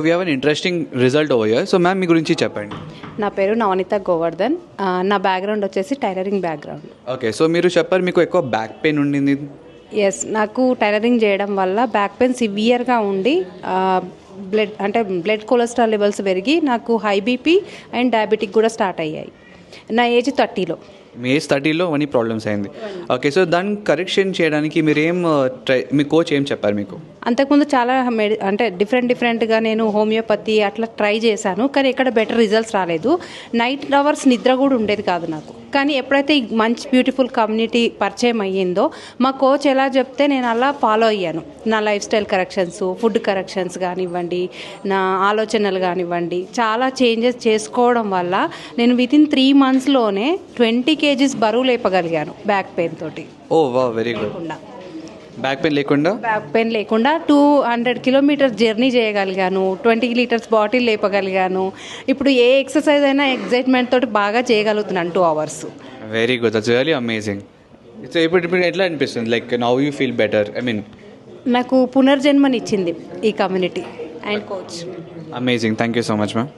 We have an interesting result over here. So ma'am మీ గురించి చెప్పండి. నా పేరు నవనీత గోవర్ధన్. నా బ్యాక్గ్రౌండ్ వచ్చేసి టైలరింగ్ బ్యాక్గ్రౌండ్. ఓకే, సో మీరు చెప్పారు మీకు ఎక్కువ బ్యాక్ పెయిన్ ఉండింది. ఎస్, నాకు టైలరింగ్ చేయడం వల్ల బ్యాక్ పెయిన్ సివియర్గా ఉండి బ్లడ్ కొలెస్ట్రాల్ లెవెల్స్ పెరిగి నాకు హై బీపీ అండ్ డయాబెటిక్ కూడా స్టార్ట్ అయ్యాయి. నా ఏజ్ 30లో. మీ ఏజ్ 30లో అవన్నీ ప్రాబ్లమ్స్ అయింది. ఓకే, సో దాన్ని కరెక్షన్ చేయడానికి మీరు మీ కోచ్ ఏం చెప్పారు మీకు? అంతకుముందు చాలా డిఫరెంట్గా నేను హోమియోపతి అట్లా ట్రై చేశాను, కానీ ఎక్కడ బెటర్ రిజల్ట్స్ రాలేదు. నైట్ అవర్స్ నిద్ర కూడా ఉండేది కాదు నాకు. కానీ ఎప్పుడైతే ఈ మంచి బ్యూటిఫుల్ కమ్యూనిటీ పరిచయం అయ్యిందో, మా కోచ్ ఎలా చెప్తే నేను అలా ఫాలో అయ్యాను. నా life style corrections, food corrections కానివ్వండి, నా ఆలోచనలు కానివ్వండి, చాలా చేంజెస్ చేసుకోవడం వల్ల నేను వితిన్ 3 monthsలోనే 20 kgs బరువు లేపగలిగాను బ్యాక్ పెయిన్ తోటి. ఓ వా, వెరీ గుడ్. బ్యాక్ పెయిన్ లేకుండా 200 kilometers జర్నీ చేయగలిగాను. 20 liters బాటిల్ లేపగలిగాను. ఇప్పుడు ఏ ఎక్సర్సైజ్ అయినా ఎగ్జైట్మెంట్ తోటి బాగా చేయగలుగుతున్నాను 2 hours. Very good, that's really amazing. So ఇప్పుడు ఎట్లా అనిపిస్తుంది? Like now you feel better? నాకు పునర్జన్మనిచ్చింది ఈ community and coach. Amazing. Thank you so much ma'am.